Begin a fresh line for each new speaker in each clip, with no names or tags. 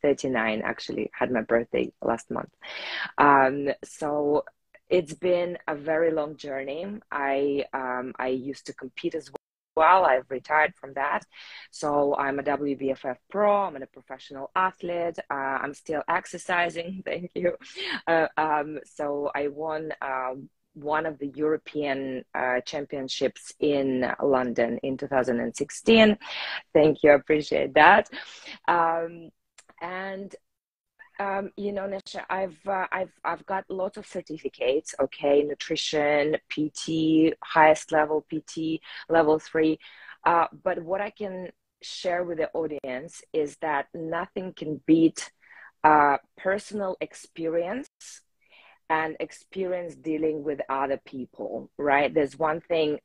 39, actually. Had my birthday last month. So it's been a very long journey. I used to compete as well. I've retired from that. So I'm a WBFF pro. I'm a professional athlete. I'm still exercising. Thank you. So I won one of the European championships in London in 2016. Thank you. I appreciate that. You know, Nesha, I've got lots of certificates, okay, nutrition, PT, highest level PT, level 3. But what I can share with the audience is that nothing can beat personal experience and experience dealing with other people, right? There's one thing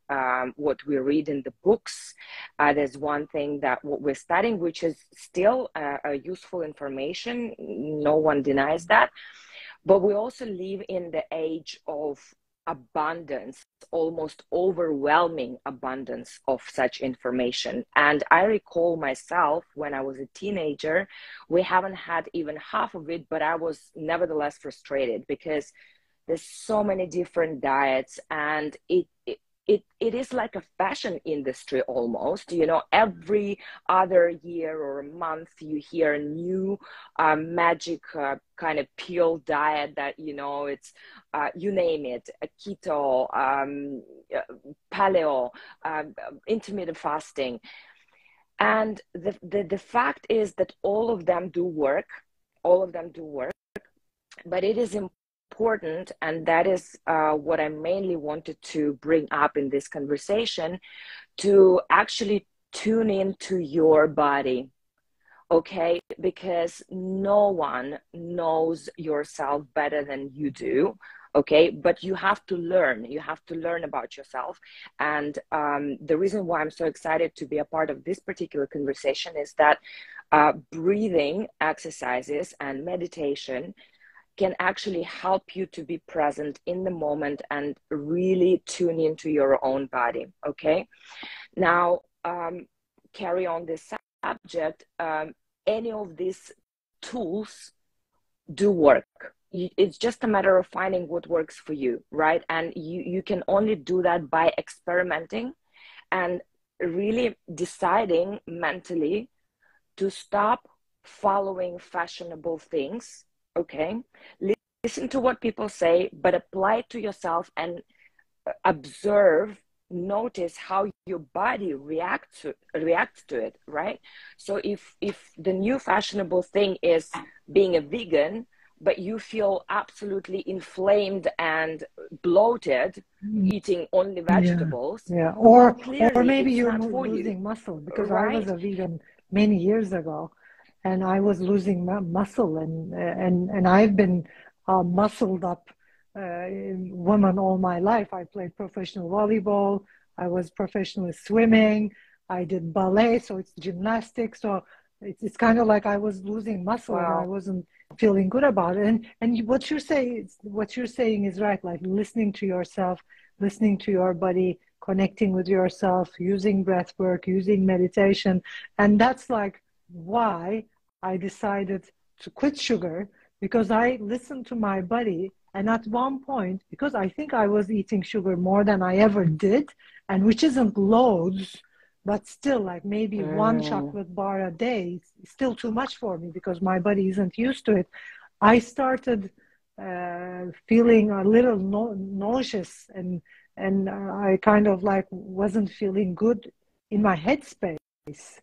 what we read in the books. There's one thing that what we're studying, which is still useful information. No one denies that. But we also live in the age of abundance, almost overwhelming abundance of such information. And I recall myself when I was a teenager, we haven't had even half of it, but I was nevertheless frustrated because there's so many different diets, and it is like a fashion industry almost. You know, every other year or a month you hear a new magic kind of pill diet that, you know, it's you name it, a keto, paleo, intermittent fasting. And the fact is that all of them do work, but it is important, and that is what I mainly wanted to bring up in this conversation, to actually tune into your body, okay? Because no one knows yourself better than you do, okay? But you have to learn about yourself. And the reason why I'm so excited to be a part of this particular conversation is that breathing exercises and meditation can actually help you to be present in the moment and really tune into your own body, okay? Now, carry on this subject. Any of these tools do work. It's just a matter of finding what works for you, right? And you can only do that by experimenting and really deciding mentally to stop following fashionable things. Okay, listen to what people say, but apply it to yourself and observe, notice how your body reacts to it, right? So if the new fashionable thing is being a vegan, but you feel absolutely inflamed and bloated, eating only vegetables,
yeah.
Or
maybe you're losing muscle, because right? I was a vegan many years ago, and I was losing muscle, and I've been muscled up woman all my life. I played professional volleyball. I was professionally swimming. I did ballet, so it's gymnastics. So it's kind of like I was losing muscle. Wow. And I wasn't feeling good about it. And what you're saying is right. Like listening to yourself, listening to your body, connecting with yourself, using breath work, using meditation, and that's like why I decided to quit sugar, because I listened to my body. And at one point, because I think I was eating sugar more than I ever did, and which isn't loads, but still like maybe one chocolate bar a day is still too much for me because my body isn't used to it. I started feeling a little nauseous, and I kind of like wasn't feeling good in my headspace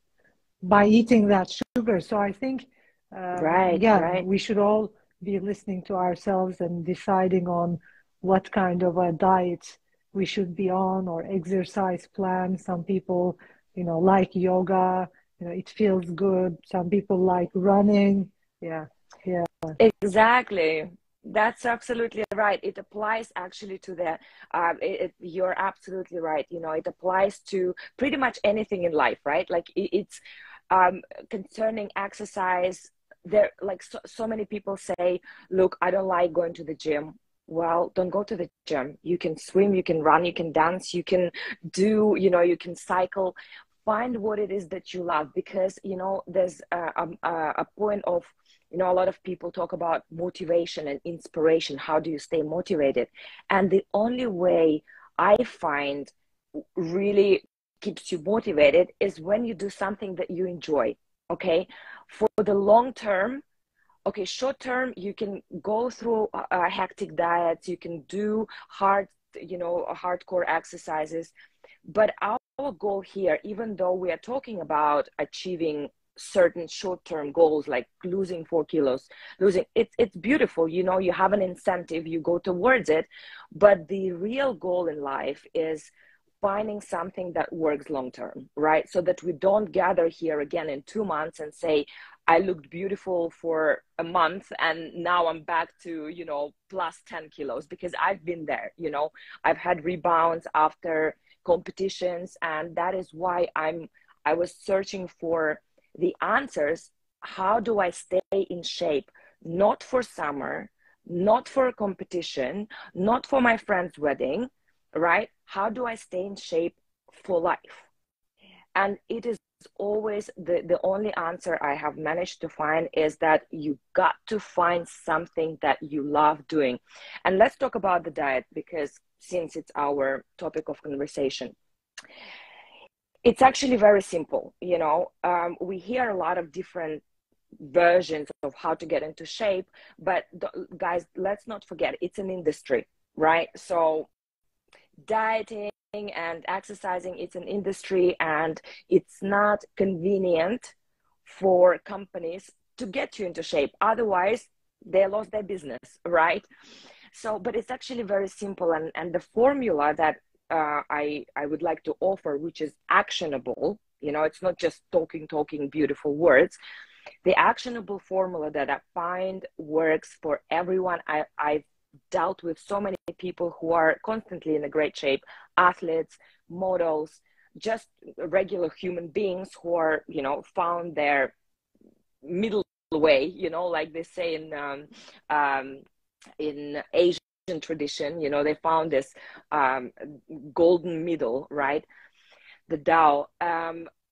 by eating that sugar. So I think, we should all be listening to ourselves and deciding on what kind of a diet we should be on, or exercise plan. Some people, you know, like yoga, you know, it feels good. Some people like running. Yeah.
Exactly. That's absolutely right. It applies actually to the, you're absolutely right. You know, it applies to pretty much anything in life, right? Like it's concerning exercise. There, like so many people say, look, I don't like going to the gym. Well, don't go to the gym. You can swim, you can run, you can dance, you can do, you know, you can cycle. find what it is that you love, because, you know, there's a point of, you know, a lot of people talk about motivation and inspiration. How do you stay motivated? And the only way I find really keeps you motivated is when you do something that you enjoy. Okay, for the long term, okay, short term, you can go through a hectic diet, you can do hardcore exercises, but our goal here, even though we are talking about achieving certain short-term goals like losing 4 kilos, it's beautiful, you know, you have an incentive, you go towards it, but the real goal in life is finding something that works long term, right? So that we don't gather here again in 2 months and say, I looked beautiful for a month and now I'm back to, you know, plus 10 kilos, because I've been there, you know, I've had rebounds after competitions, and that is why I was searching for the answers. How do I stay in shape? Not for summer, not for a competition, not for my friend's wedding, right? How do I stay in shape for life? And it is always the only answer I have managed to find is that you got to find something that you love doing. And let's talk about the diet, because since it's our topic of conversation, it's actually very simple. You know, we hear a lot of different versions of how to get into shape, but guys, let's not forget, it's an industry, right? So dieting and exercising, it's an industry, and it's not convenient for companies to get you into shape. Otherwise, they lost their business, right? So, but it's actually very simple, and the formula that I would like to offer, which is actionable, you know, it's not just talking beautiful words. The actionable formula that I find works for everyone. I've dealt with so many people who are constantly in a great shape, athletes, models, just regular human beings who are, you know, found their middle way, you know, like they say in Asian tradition, you know, they found this golden middle, right? The Tao.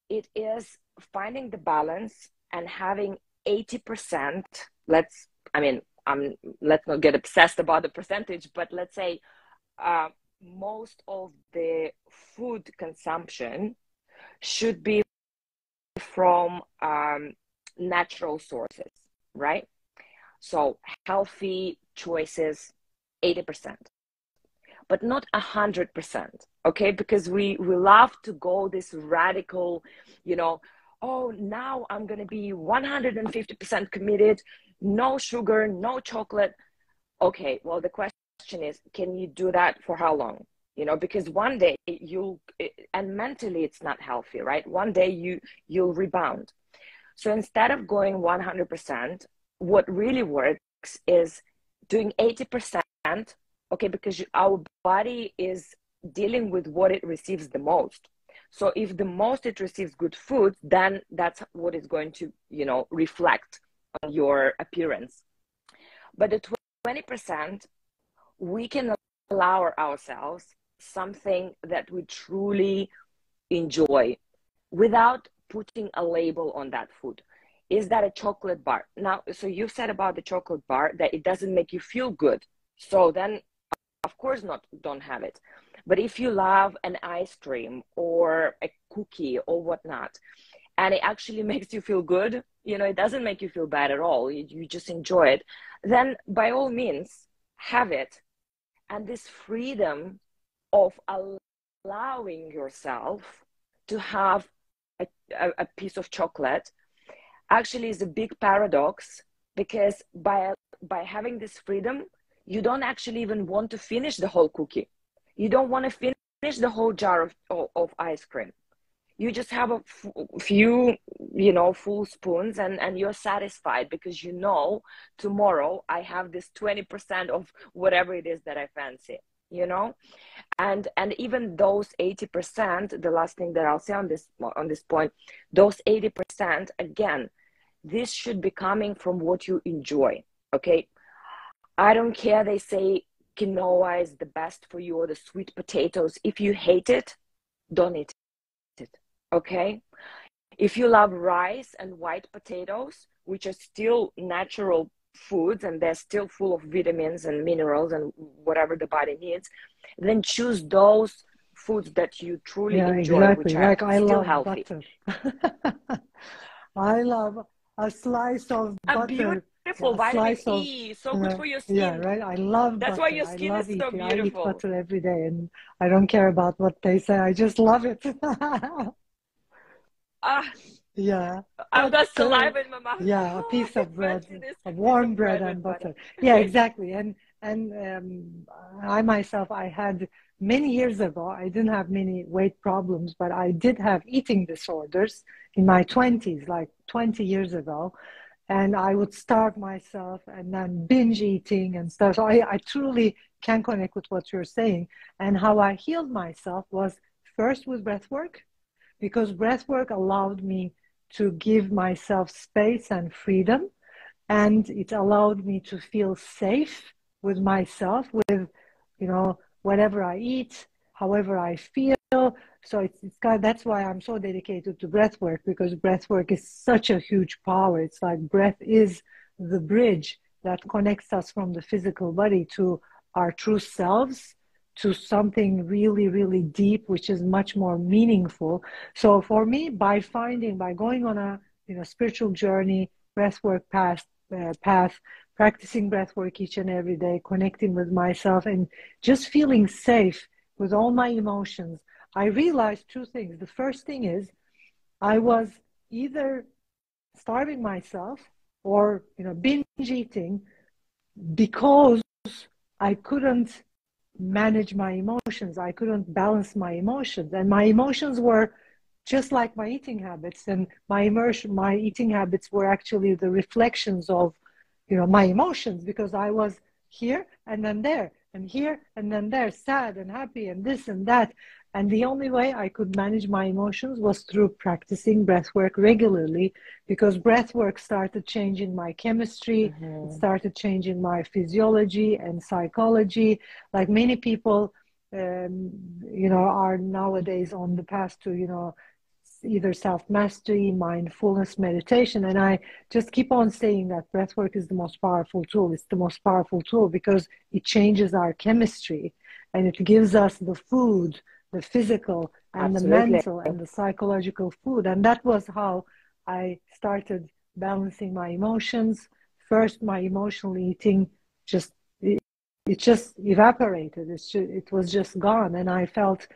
It is finding the balance and having 80%, let's not get obsessed about the percentage, but let's say most of the food consumption should be from natural sources, right? So healthy choices, 80%, but not 100%, okay? Because we love to go this radical, you know, oh, now I'm going to be 150% committed, no sugar, no chocolate. Okay, well, the question is, can you do that for how long? You know, because one day and mentally it's not healthy, right? One day you'll rebound. So instead of going 100%, what really works is doing 80%, okay, because our body is dealing with what it receives the most. So if the most it receives good food, then that's what is going to, you know, reflect on your appearance. But the 20%, we can allow ourselves something that we truly enjoy without putting a label on that food. Is that a chocolate bar? Now, so you said about the chocolate bar that it doesn't make you feel good. So then, of course not, don't have it. But if you love an ice cream or a cookie or whatnot, and it actually makes you feel good, you know, it doesn't make you feel bad at all, you just enjoy it, then by all means, have it. And this freedom of allowing yourself to have a piece of chocolate actually is a big paradox, because by having this freedom, you don't actually even want to finish the whole cookie. You don't want to finish the whole jar of ice cream. You just have a few, you know, full spoons, and you're satisfied, because you know tomorrow I have this 20% of whatever it is that I fancy, you know. And even those 80%, the last thing that I'll say on this point, those 80%, again, this should be coming from what you enjoy, okay? I don't care, they say quinoa is the best for you, or the sweet potatoes. If you hate it, don't eat it. Okay. If you love rice and white potatoes, which are still natural foods and they're still full of vitamins and minerals and whatever the body needs, then choose those foods that you truly enjoy,
exactly.
which are
like I
still
love
healthy.
butter. I love a slice of butter.
Beautiful vitamin E, so good for your skin.
Yeah, right. I love
That's
butter.
why your skin is so beautiful.
I eat butter every day, and I don't care about what they say. I just love it. Yeah.
I've got saliva in my mouth.
Yeah, a piece of bread, a warm bread and butter. Yeah, exactly. And I myself, I had many years ago, I didn't have many weight problems, but I did have eating disorders in my 20s, like 20 years ago. And I would starve myself and then binge eating and stuff. So I truly can connect with what you're saying. And how I healed myself was first with breath work, because breath work allowed me to give myself space and freedom. And it allowed me to feel safe with myself, with, whatever I eat, however I feel. So that's why I'm so dedicated to breath work, because breath work is such a huge power. It's like breath is the bridge that connects us from the physical body to our true selves, to something really, really deep, which is much more meaningful. So for me, by going on a spiritual journey, breathwork path, practicing breathwork each and every day, connecting with myself, and just feeling safe with all my emotions, I realized two things. The first thing is I was either starving myself or binge eating because I couldn't manage my emotions. I couldn't balance my emotions, and my emotions were just like my eating habits, and my eating habits were actually the reflections of my emotions, because I was here and then there and here and then there, sad and happy and this and that. And the only way I could manage my emotions was through practicing breathwork regularly, because breathwork started changing my chemistry, it started changing my physiology and psychology. Like many people, are nowadays on the path to, either self-mastery, mindfulness, meditation. And I just keep on saying that breathwork is the most powerful tool. It's the most powerful tool because it changes our chemistry and it gives us the food, the physical and the mental and the psychological food. And that was how I started balancing my emotions. First, my emotional eating it just evaporated. It was just gone. And I felt,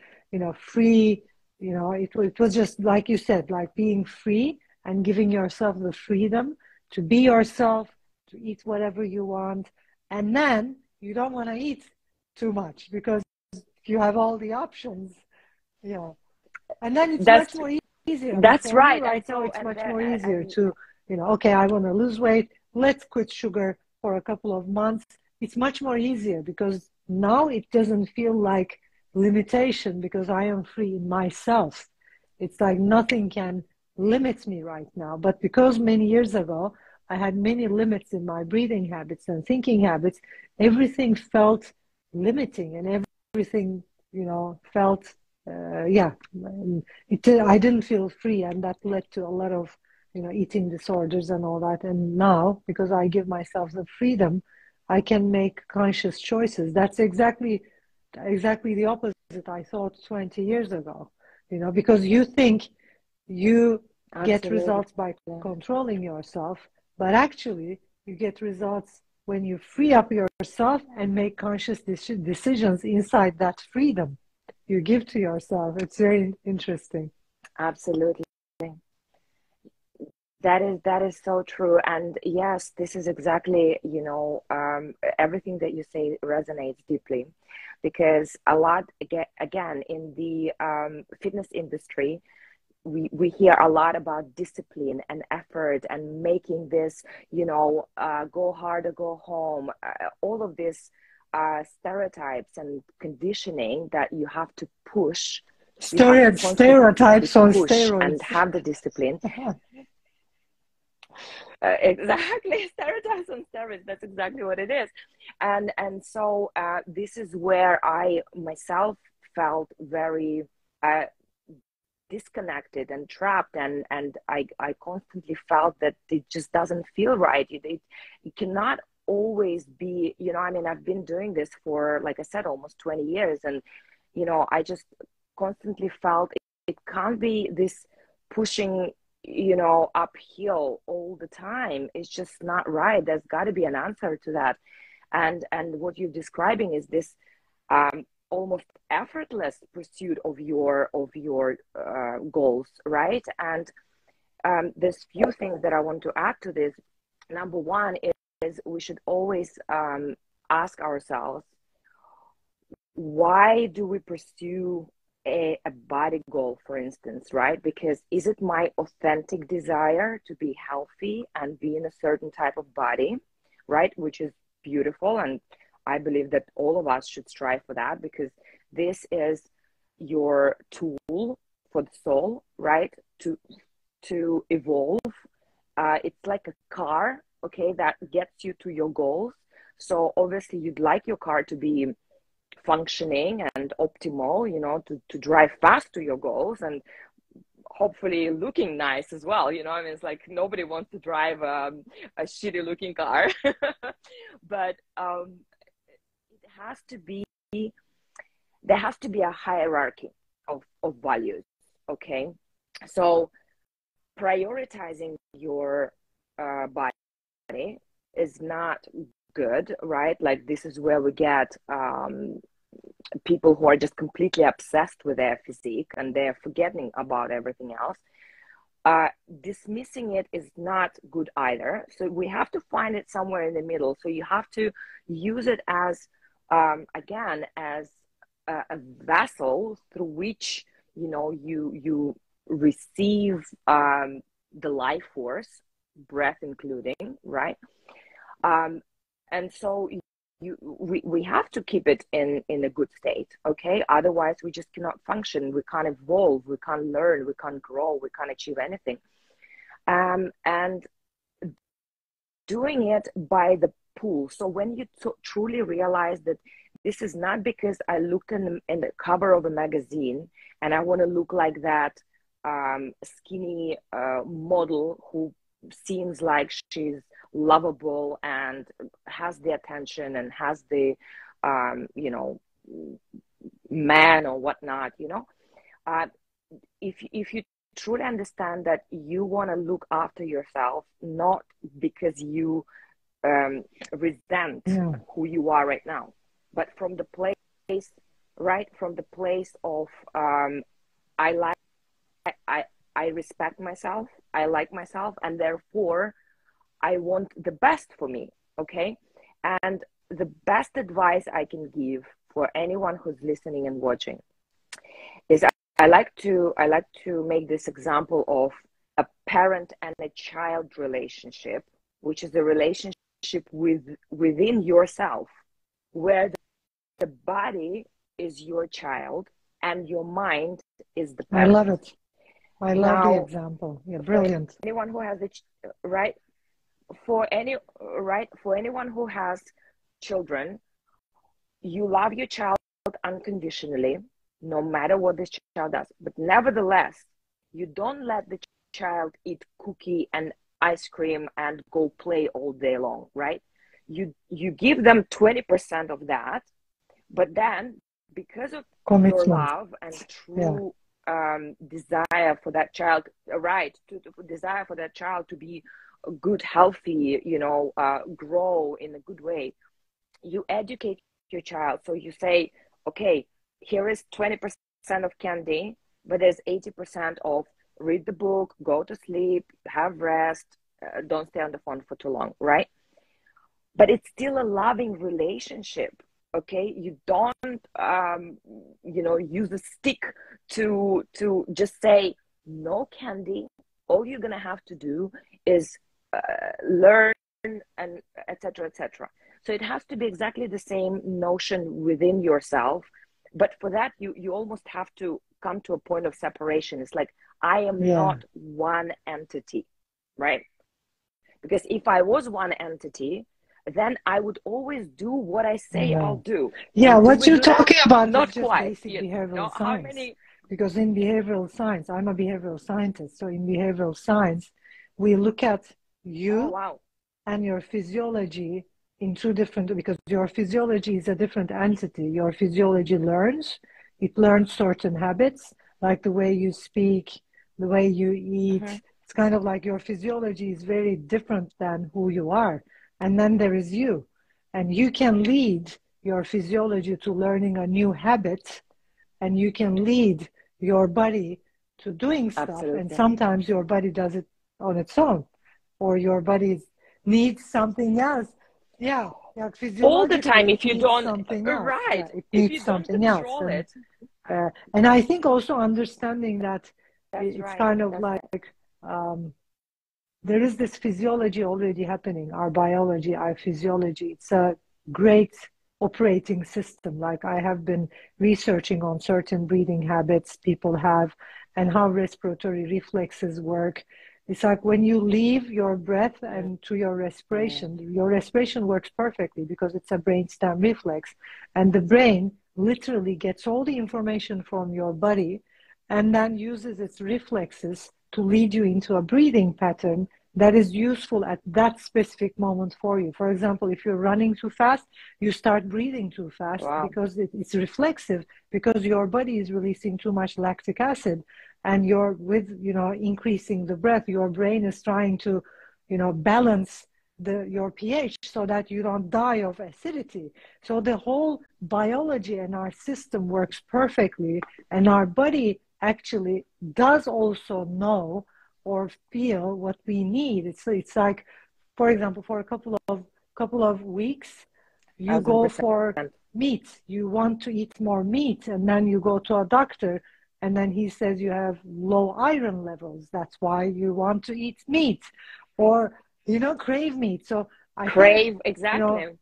free. It was just like you said, like being free and giving yourself the freedom to be yourself, to eat whatever you want. And then you don't want to eat too much because you have all the options. And then it's much more easier.
That's right.
So it's much more easier to, okay, I want to lose weight. Let's quit sugar for a couple of months. It's much more easier because now it doesn't feel like limitation because I am free in myself. It's like nothing can limit me right now. But because many years ago, I had many limits in my breathing habits and thinking habits, everything felt limiting and everything, felt, I didn't feel free, and that led to a lot of, eating disorders and all that. And now, because I give myself the freedom, I can make conscious choices. That's exactly the opposite I thought 20 years ago, because you think you get results by controlling yourself, but actually you get results when you free up yourself and make conscious decisions inside that freedom you give to yourself. It's very interesting.
Absolutely. That is so true. And yes, this is exactly, everything that you say resonates deeply, because a lot, again, in the fitness industry, we hear a lot about discipline and effort and making this, go hard or go home, all of this stereotypes and conditioning that you have to push.
Stereotypes on steroids.
And have the discipline. Exactly, stereotypes on steroids. That's exactly what it is. And so this is where I myself felt very disconnected and trapped, and I constantly felt that it just doesn't feel right. It cannot always be, you know, I mean, I've been doing this for, like I said, almost 20 years, and you know, I just constantly felt it can't be this pushing, you know, uphill all the time. It's just not right. There's got to be an answer to that. And what you're describing is this almost effortless pursuit of your goals, right? And there's few things that I want to add to this. Number one is we should always ask ourselves, why do we pursue a body goal, for instance, right? Because is it my authentic desire to be healthy and be in a certain type of body, right? Which is beautiful, and I believe that all of us should strive for that, because this is your tool for the soul, right? To evolve. It's like a car, okay, that gets you to your goals. So obviously you'd like your car to be functioning and optimal, you know, to drive fast to your goals, and hopefully looking nice as well, you know. I mean, it's like nobody wants to drive a shitty looking car. But it has to be, there has to be a hierarchy of values, okay? So prioritizing your body is not good, right? Like, this is where we get people who are just completely obsessed with their physique and they're forgetting about everything else. Dismissing it is not good either. So we have to find it somewhere in the middle. So you have to use it as, again, as a vessel through which, you know, you receive the life force, breath including, right? And so we have to keep it in a good state, okay? Otherwise, we just cannot function. We can't evolve. We can't learn. We can't grow. We can't achieve anything. And doing it by the pool. So when you truly realize that this is not because I looked in the cover of a magazine and I want to look like that skinny model who seems like she's lovable and has the attention and has the you know, man or whatnot, you know. If you truly understand that you want to look after yourself, not because you resent who you are right now, but from the place, right, from the place of I respect myself, I like myself, and therefore I want the best for me, okay? And the best advice I can give for anyone who's listening and watching is I like to make this example of a parent and a child relationship, which is a relationship within yourself, where the body is your child and your mind is the parent.
I love it. I love the example. Yeah, brilliant.
Anyone who has for anyone who has children, you love your child unconditionally, no matter what this child does. But nevertheless, you don't let the child eat cookie and ice cream and go play all day long, right? You give them 20% of that, but then because of your love and true desire for that child, right, to desire for that child to be good, healthy, you know, grow in a good way, you educate your child. So you say, okay, here is 20% of candy, but there's 80% of read the book, go to sleep, have rest, don't stay on the phone for too long, right? But it's still a loving relationship, okay? You don't, you know, use a stick to just say no candy. All you're gonna have to do is learn, and etc. etc. So it has to be exactly the same notion within yourself, but for that you almost have to come to a point of separation. It's like, I am not one entity, right? Because if I was one entity, then I would always do what I say I'll do.
Yeah, what you're talking about
not
is just
quite
basic behavioral science. because in behavioral science, I'm a behavioral scientist, so in behavioral science, we look at you and your physiology in two different, because your physiology is a different entity. Your physiology learns, it learns certain habits, like the way you speak, the way you eat. It's kind of like your physiology is very different than who you are. And then there is you. And you can lead your physiology to learning a new habit, and you can lead your body to doing stuff.
Absolutely.
And sometimes your body does it on its own, or your body needs something else. Yeah,
all the time. If you don't,
something else.
Right?
It needs something else. And I think also understanding that it's kind of like there is this physiology already happening. Our biology, our physiology. It's a great operating system. Like I have been researching on certain breathing habits people have and how respiratory reflexes work. It's like when you leave your breath and to your respiration works perfectly because it's a brainstem reflex. And the brain literally gets all the information from your body and then uses its reflexes to lead you into a breathing pattern that is useful at that specific moment for you. For example, if you're running too fast, you start breathing too fast because it's reflexive, because your body is releasing too much lactic acid. And you're with, increasing the breath, your brain is trying to, balance your pH so that you don't die of acidity. So the whole biology and our system works perfectly. And our body actually does also know or feel what we need. It's like, for example, for a couple of weeks, you
1,000%.
Go for meat. You want to eat more meat, and then you go to a doctor. And then he says you have low iron levels. That's why you want to eat meat or, crave meat. So I think,
exactly.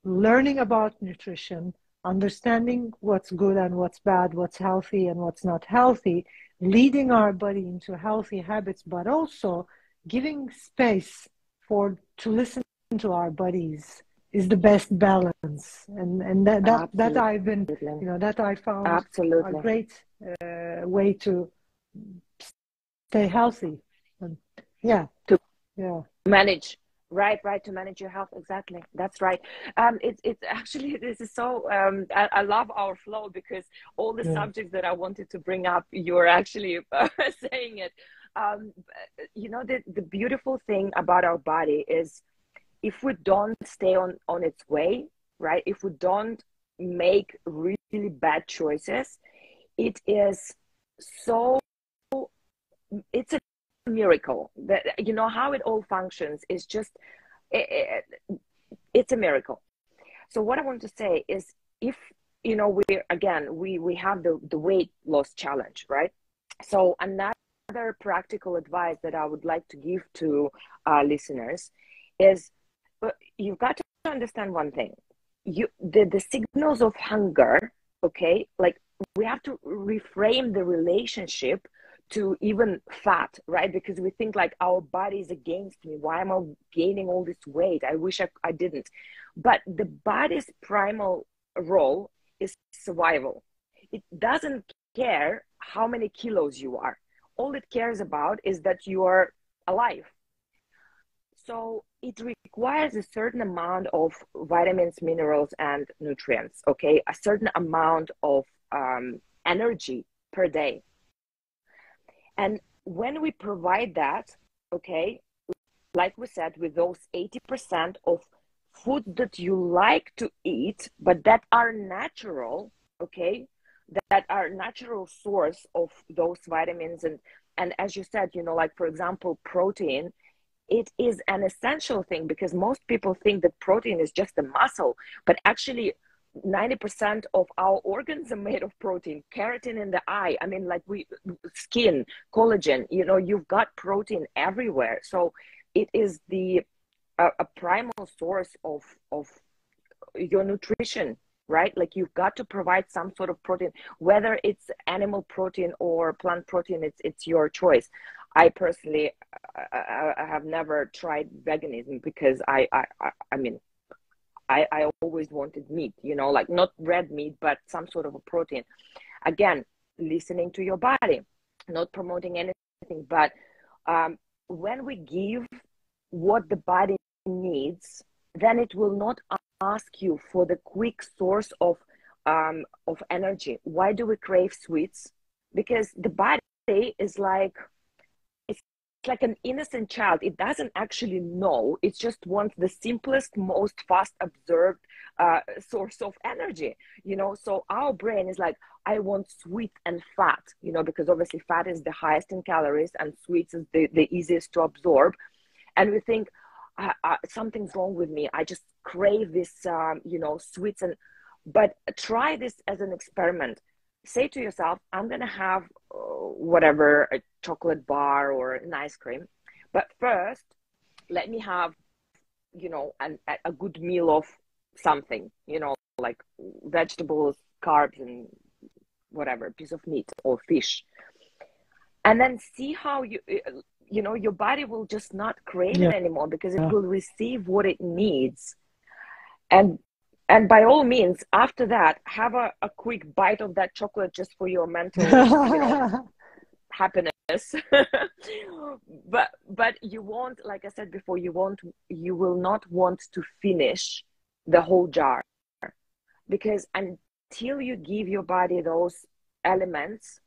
Learning about nutrition, understanding what's good and what's bad, what's healthy and what's not healthy, leading our body into healthy habits, but also giving space to listen to our bodies is the best balance. And that I've been, that I found a great way to stay healthy. And,
manage. Right, to manage your health. Exactly. That's right. It's actually, this is so, I love our flow because all the subjects that I wanted to bring up, you're actually saying it. The beautiful thing about our body is if we don't stay on its way, right? If we don't make really bad choices, it is so, it's a miracle that, how it all functions is just, it's a miracle. So what I want to say is if, we have the weight loss challenge, right? So another practical advice that I would like to give to listeners is you've got to understand one thing. The signals of hunger, okay, like we have to reframe the relationship to even fat, right? Because we think like our body is against me. Why am I gaining all this weight? I wish I didn't. But the body's primal role is survival. It doesn't care how many kilos you are. All it cares about is that you are alive. So it requires a certain amount of vitamins, minerals, and nutrients, okay? A certain amount of energy per day. And when we provide that, okay, like we said, with those 80% of food that you like to eat, but that are natural, okay, that are natural source of those vitamins. And as you said, like, for example, protein, it is an essential thing because most people think that protein is just a muscle, but actually 90% of our organs are made of protein. Keratin in the eye, I mean, like skin, collagen, you've got protein everywhere. So it is a primal source of your nutrition, right? Like you've got to provide some sort of protein, whether it's animal protein or plant protein, it's your choice. I personally, I have never tried veganism because I always wanted meat, like not red meat, but some sort of a protein. Again, listening to your body, not promoting anything. But when we give what the body needs, then it will not ask you for the quick source of energy. Why do we crave sweets? Because the body is like, it's like an innocent child. It doesn't actually know. It just wants the simplest, most fast observed source of energy, you know. So our brain is like, I want sweet and fat, you know, because obviously fat is the highest in calories and sweets is the easiest to absorb. And we think, something's wrong with me. I just crave this, you know, sweets. But try this as an experiment. Say to yourself, I'm going to have whatever, a chocolate bar or an ice cream. But first, let me have, you know, a good meal of something, you know, like vegetables, carbs, and whatever, piece of meat or fish. And then see how you know, your body will just not crave it anymore, because it will receive what it needs. And by all means, after that, have a quick bite of that chocolate just for your mental, you know, happiness. but you won't, like I said before, you will not want to finish the whole jar, because until you give your body those elements,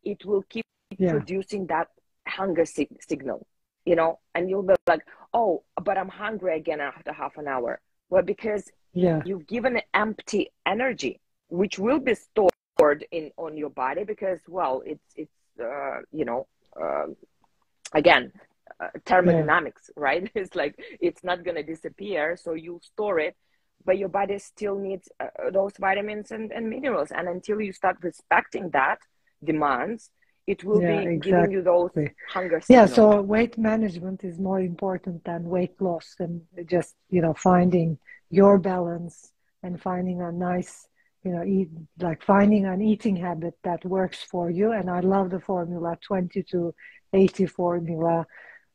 it will keep producing that hunger signal, you know, and you'll be like, oh, but I'm hungry again after half an hour. Well, because you've given empty energy, which will be stored on your body, because, well, it's you know, again, thermodynamics, right? It's like, it's not going to disappear, so you store it, but your body still needs those vitamins and minerals. And until you start respecting that demands, it will be giving you those hunger signals.
Yeah, so weight management is more important than weight loss, and just, you know, finding your balance and finding a nice, you know, finding an eating habit that works for you. And I love the formula, 20 to 80 formula.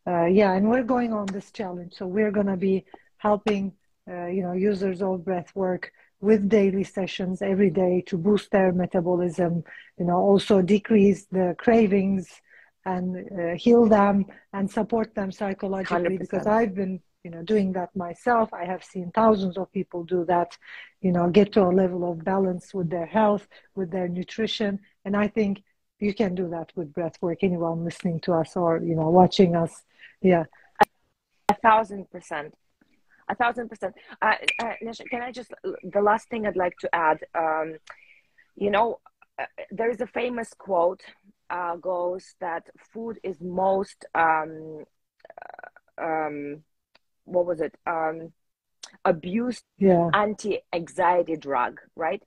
And we're going on this challenge. So we're going to be helping, you know, users of breath work with daily sessions every day to boost their metabolism, you know, also decrease the cravings and heal them and support them psychologically. 100%. Because I've been, you know, doing that myself. I have seen thousands of people do that, you know, get to a level of balance with their health, with their nutrition. And I think you can do that with breath work. Anyone listening to us or, you know, watching us. Yeah.
1,000%. 1,000%. Nesha, can I just, the last thing I'd like to add, you know, there is a famous quote goes that food is most, what was it? Abused anti-anxiety drug, right?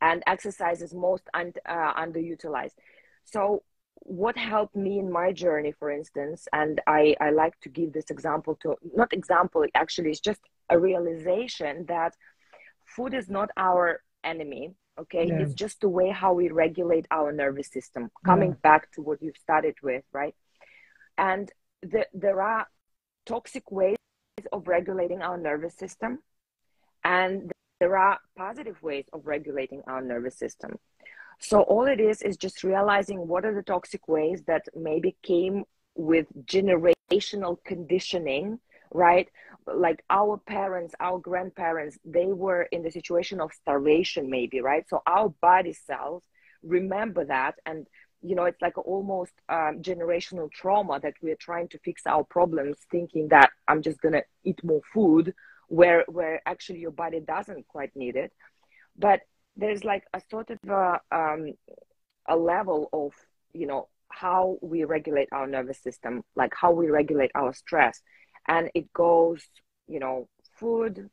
And exercise is most underutilized. So what helped me in my journey, for instance, and I like to give this example to, not example, actually, it's just a realization that food is not our enemy, okay? It's just the way how we regulate our nervous system, coming back to what you've started with, right? And there are toxic ways of regulating our nervous system, and there are positive ways of regulating our nervous system. So all it is just realizing what are the toxic ways that maybe came with generational conditioning, right? Like our parents, our grandparents, they were in the situation of starvation maybe, right? So our body cells remember that, and you know, it's like almost generational trauma that we're trying to fix our problems, thinking that I'm just gonna eat more food, where actually your body doesn't quite need it. But there's like a sort of a level of, you know, how we regulate our nervous system, like how we regulate our stress. And it goes, you know, food,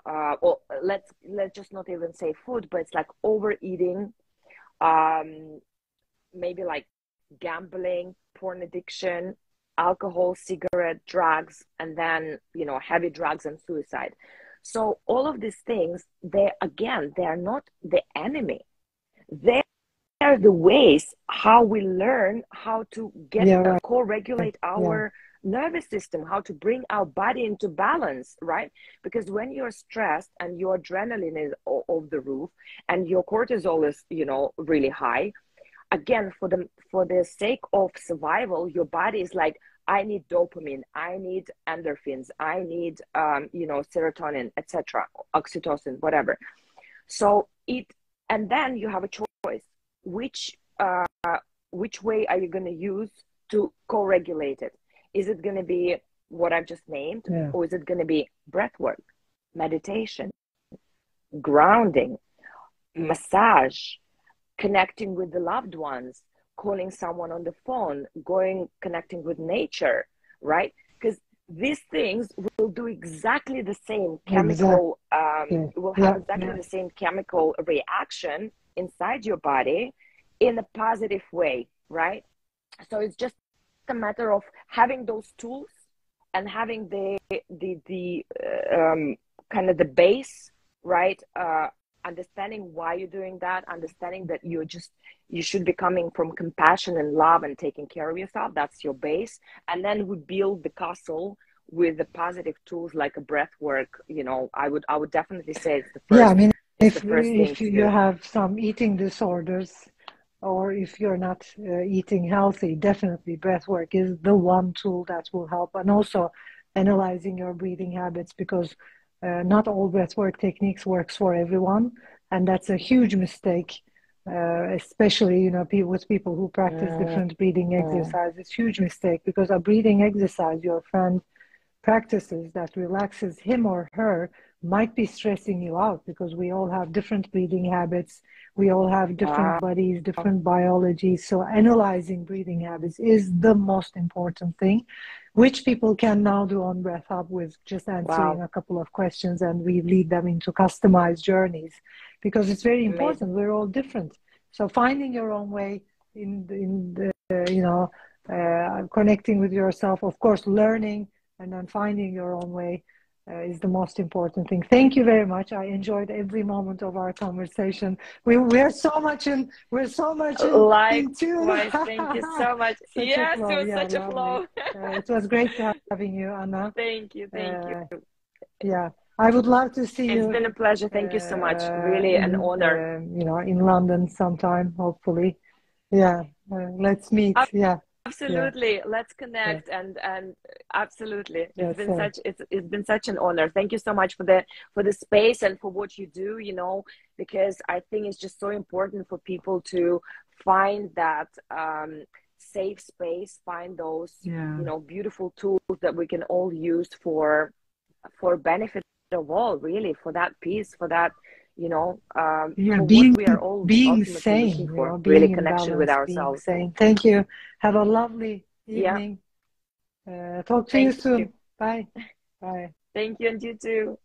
or let's just not even say food, but it's like overeating, maybe like gambling, porn addiction, alcohol, cigarette, drugs, and then, you know, heavy drugs and suicide. So all of these things, they are not the enemy. They are the ways how we learn how to get co-regulate our nervous system, how to bring our body into balance, right? Because when you're stressed and your adrenaline is off the roof and your cortisol is, you know, really high, again, for the sake of survival, your body is like, I need dopamine, I need endorphins, I need you know, serotonin, etc., oxytocin, whatever. So and then you have a choice, which way are you going to use to co-regulate it? Is it going to be what I've just named, or is it going to be breath work, meditation, grounding, massage, connecting with the loved ones, calling someone on the phone, connecting with nature, right? Because these things will do exactly the same chemical, will have exactly the same chemical reaction inside your body in a positive way, right? So it's just a matter of having those tools and having the kind of the base, right? Understanding why you're doing that, understanding that you should be coming from compassion and love and taking care of yourself. That's your base. And then we build the castle with the positive tools like a breath work. You know, I would definitely say it's the first.
Yeah, I mean, if you have some eating disorders, or if you're not eating healthy, definitely breath work is the one tool that will help. And also analyzing your breathing habits, because not all breathwork techniques works for everyone, and that's a huge mistake, especially, you know, with people who practice different breathing exercises. Huge mistake, because a breathing exercise your friend practices that relaxes him or her might be stressing you out, because we all have different breathing habits, we all have different bodies, different biology. So analyzing breathing habits is the most important thing, which people can now do on Breath Hub with just answering a couple of questions, and we lead them into customized journeys, because it's very important. We're all different. So finding your own way in the you know, connecting with yourself, of course, learning, and then finding your own way is the most important thing. Thank you very much. I enjoyed every moment of our conversation. We're so much in tune.
Thank you so much. Yes, it was such a flow.
It was great having you, Anna.
Thank you.
Yeah, I would love to see you.
It's been a pleasure. Thank you so much. Really an honor.
You know, in London sometime, hopefully. Yeah, let's meet.
Absolutely. Let's connect and absolutely. It's been such an honor. Thank you so much for the space and for what you do, you know, because I think it's just so important for people to find that safe space, find those you know, beautiful tools that we can all use for benefit of all, really, for that peace, for that, you know,
being,
what we are all
being sane,
for,
you know,
really
being
connection
balance,
with ourselves.
Being sane. Thank you. Have a lovely evening. Talk to you soon. Bye. Bye.
Thank you, and you too.